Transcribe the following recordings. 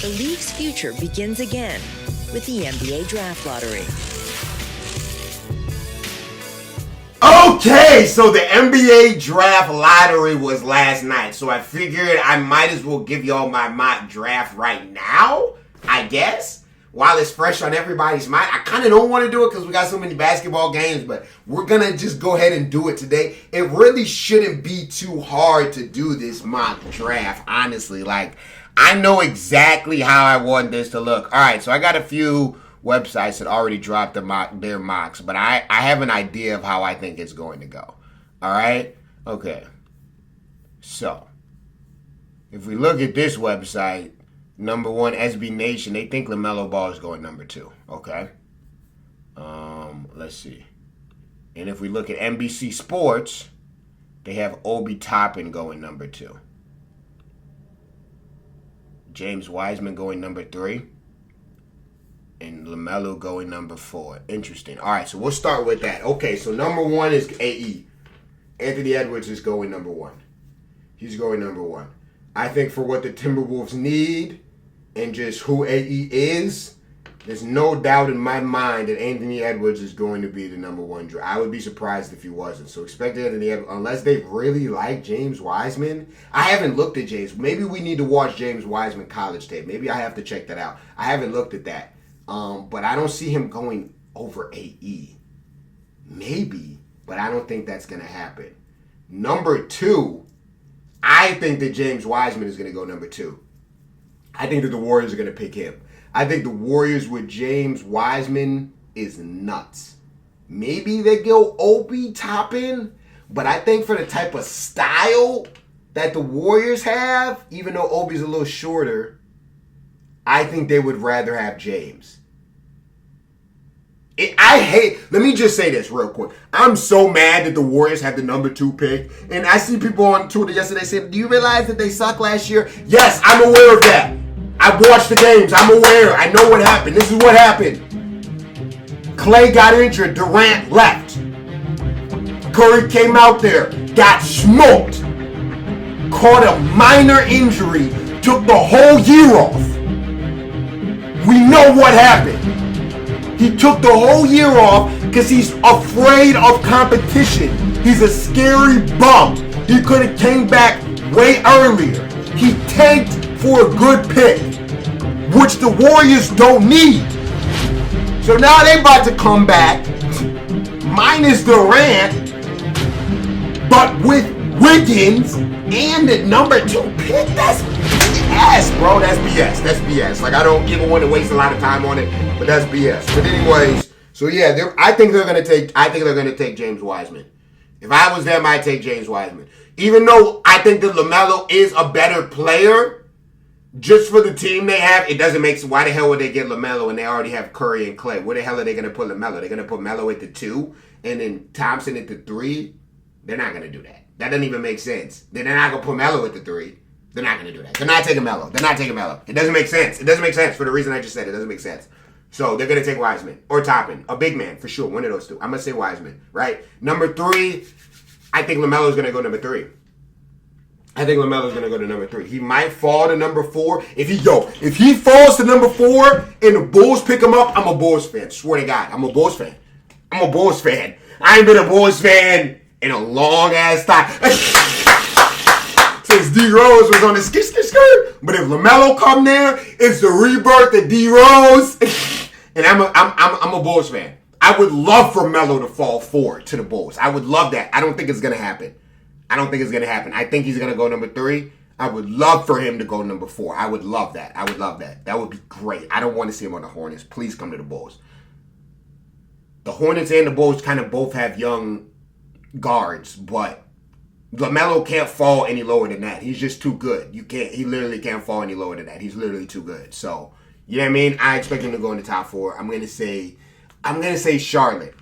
The league's future begins again with the NBA Draft Lottery. Okay, so the NBA Draft Lottery was last night, so I figured I might as well give y'all my mock draft right now, I guess, while it's fresh on everybody's mind. I kind of don't want to do it because we got so many basketball games, but we're going to just go ahead and do it today. It really shouldn't be too hard to do this mock draft, honestly. Like, I know exactly how I want this to look. All right, so I got a few websites that already dropped their mocks, but I have an idea of how I think it's going to go. All right? Okay. So, if we look at this website, number one, SB Nation, they think LaMelo Ball is going number 2. Okay. Let's see. And if we look at NBC Sports, they have Obi Toppin going number 2. James Wiseman going number 3. And LaMelo going number 4. Interesting. All right, so we'll start with that. Okay, so number 1 is AE. Anthony Edwards is going number 1. He's going number 1. I think for what the Timberwolves need and just who AE is, there's no doubt in my mind that Anthony Edwards is going to be the number 1 draft. I would be surprised if he wasn't. So expect Anthony Edwards, unless they really like James Wiseman. I haven't looked at James. Maybe we need to watch James Wiseman college tape. Maybe I have to check that out. I haven't looked at that. But I don't see him going over AE. Maybe, but I don't think that's going to happen. Number 2, I think that James Wiseman is going to go number 2. I think that the Warriors are going to pick him. I think the Warriors with James Wiseman is nuts. Maybe they go Obi Toppin, but I think for the type of style that the Warriors have, even though Obi's a little shorter, I think they would rather have James. Let me just say this real quick. I'm so mad that the Warriors have the number 2 pick. And I see people on Twitter yesterday saying, do you realize that they sucked last year? Yes, I'm aware of that. I watched the games. I'm aware. I know what happened. This is what happened. Clay got injured. Durant left. Curry came out there, got smoked, caught a minor injury, took the whole year off. We know what happened. He took the whole year off because he's afraid of competition. He's a scary bum. He could have came back way earlier. He tanked for a good pick, which the Warriors don't need. So now they about to come back, minus Durant, but with Wiggins and the number 2 pick. That's BS, bro. That's BS. That's BS. Like, I don't even want to waste a lot of time on it, but that's BS. But anyways, so yeah, I think they're gonna take James Wiseman. If I was them, I'd take James Wiseman. Even though I think that LaMelo is a better player, just for the team they have, it doesn't make sense. Why the hell would they get LaMelo when they already have Curry and Clay? Where the hell are they gonna put LaMelo? They're gonna put Melo at the 2 and then Thompson at the 3? They're not gonna do that. That doesn't even make sense. Then they're not gonna put Melo at the 3. They're not going to do that. They're not taking Melo. It doesn't make sense. It doesn't make sense for the reason I just said. It doesn't make sense. So they're going to take Wiseman or Toppin. A big man, for sure. One of those 2. I'm going to say Wiseman, right? Number 3, I think LaMelo's going to go number 3. I think LaMelo's going to go to number 3. He might fall to number 4. If he falls to number 4 and the Bulls pick him up, I'm a Bulls fan. Swear to God, I'm a Bulls fan. I ain't been a Bulls fan in a long ass time. Since D Rose was on the skirt. But if LaMelo come there, it's the rebirth of D Rose. And I'm a Bulls fan. I would love for Melo to fall 4 to the Bulls. I would love that. I don't think it's gonna happen. I think he's gonna go number 3. I would love for him to go number 4. I would love that. That would be great. I don't want to see him on the Hornets. Please come to the Bulls. The Hornets and the Bulls kind of both have young guards, but LaMelo can't fall any lower than that. He's just too good. He literally can't fall any lower than that. He's literally too good. So, you know what I mean? I expect him to go in the top 4. I'm gonna say Charlotte.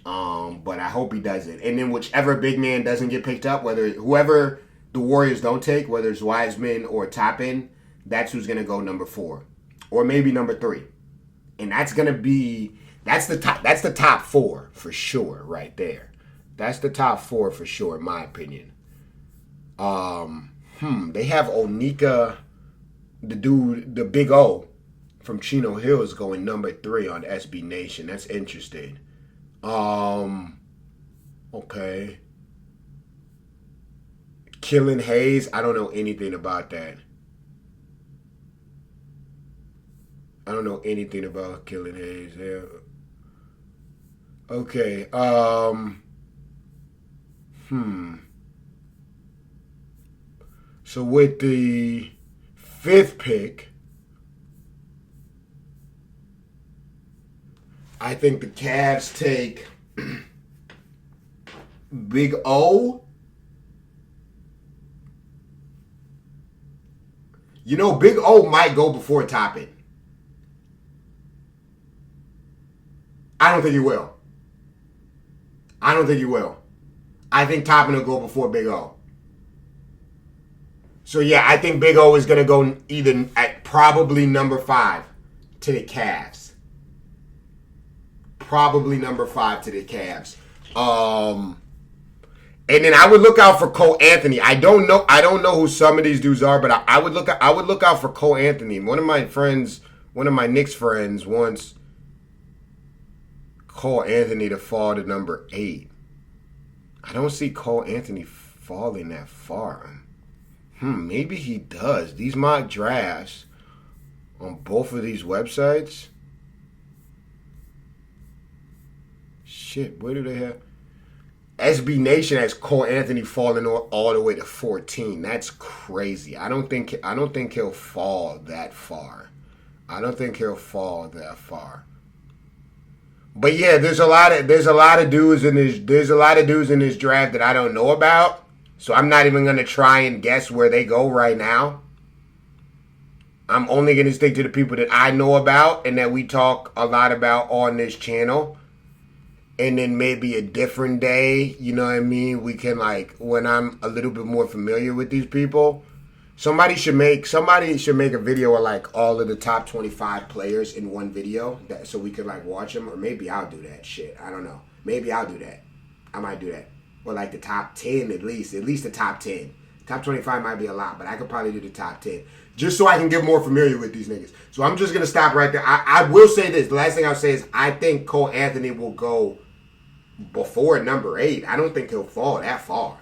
But I hope he doesn't. And then whichever big man doesn't get picked up, whoever the Warriors don't take, whether it's Wiseman or Toppin, that's who's gonna go number 4. Or maybe number 3. And that's the top 4 for sure right there. That's the top 4 for sure, in my opinion. They have Onika the dude, the Big O from Chino Hills, going number 3 on SB Nation. That's interesting. Okay. Killing Hayes. I don't know anything about that. I don't know anything about Killing Hayes. Yeah. Okay. So with the 5th pick, I think the Cavs take Big O. You know, Big O might go before Toppin. I don't think he will. I don't think he will. I think Toppin will go before Big O. So yeah, I think Big O is going to go either at probably number 5 to the Cavs. Probably number 5 to the Cavs. And then I would look out for Cole Anthony. I don't know who some of these dudes are, but I would look out for Cole Anthony. One of my Knicks friends wants Cole Anthony to fall to number 8. I don't see Cole Anthony falling that far. Maybe he does. These mock drafts on both of these websites. Shit, where do they have? SB Nation has Cole Anthony falling all the way to 14. That's crazy. I don't think he'll fall that far. But yeah, there's a lot of dudes in this draft that I don't know about. So I'm not even gonna try and guess where they go right now. I'm only gonna stick to the people that I know about and that we talk a lot about on this channel. And then maybe a different day, you know what I mean? We can, like, when I'm a little bit more familiar with these people, somebody should make a video of, like, all of the top 25 players in one video, so we could, like, watch them. Or maybe I'll do that shit. I don't know. Maybe I'll do that. I might do that. Or like the top 10 at least the top 10. Top 25 might be a lot, but I could probably do the top 10. Just so I can get more familiar with these niggas. So I'm just going to stop right there. I will say this. The last thing I'll say is I think Cole Anthony will go before number 8. I don't think he'll fall that far.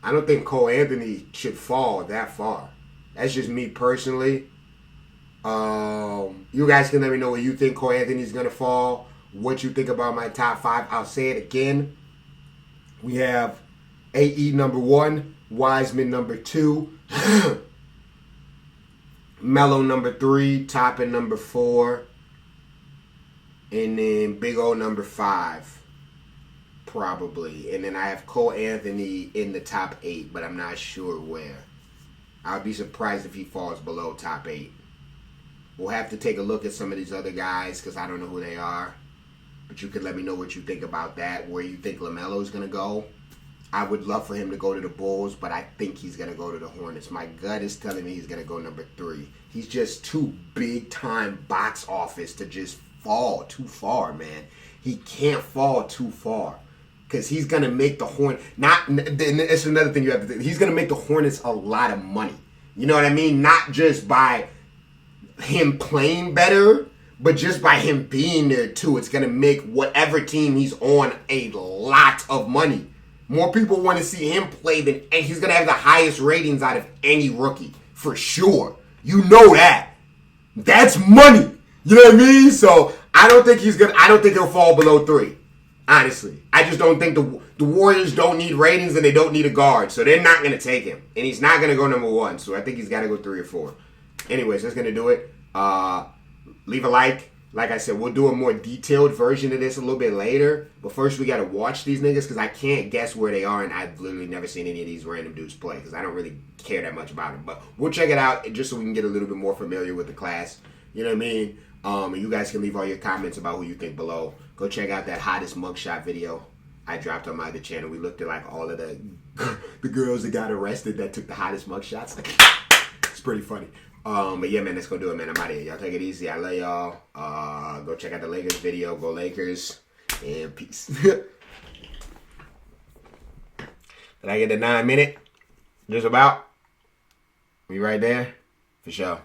I don't think Cole Anthony should fall that far. That's just me personally. You guys can let me know where you think Cole Anthony's going to fall. What you think about my top 5. I'll say it again. We have AE number 1, Wiseman number 2, Melo number 3, Toppin number 4, and then Big O number 5, probably. And then I have Cole Anthony in the top 8, but I'm not sure where. I'll be surprised if he falls below top 8. We'll have to take a look at some of these other guys because I don't know who they are. But you can let me know what you think about that, where you think LaMelo is going to go. I would love for him to go to the Bulls, but I think he's going to go to the Hornets. My gut is telling me he's going to go number 3. He's just too big-time box office to just fall too far, man. He can't fall too far because he's going to make the Hornets... It's another thing you have to think. He's going to make the Hornets a lot of money. You know what I mean? Not just by him playing better, but just by him being there, too. It's going to make whatever team he's on a lot of money. More people want to see him play and he's going to have the highest ratings out of any rookie. For sure. You know that. That's money. You know what I mean? So, I don't think he'll fall below 3. Honestly. I just don't think the Warriors don't need ratings and they don't need a guard. So, they're not going to take him. And he's not going to go number 1. So, I think he's got to go 3 or 4. Anyways, that's going to do it. Leave a like. Like I said, we'll do a more detailed version of this a little bit later. But first, we got to watch these niggas because I can't guess where they are. And I've literally never seen any of these random dudes play because I don't really care that much about them. But we'll check it out just so we can get a little bit more familiar with the class. You know what I mean? And you guys can leave all your comments about who you think below. Go check out that hottest mugshot video I dropped on my other channel. We looked at like all of the girls that got arrested that took the hottest mugshots. It's pretty funny. But yeah, man, that's gonna do it, man. I'm out of here. Y'all take it easy. I love y'all. Go check out the Lakers video. Go Lakers. And peace. Did I get the 9 minute? Just about? We right there? For sure.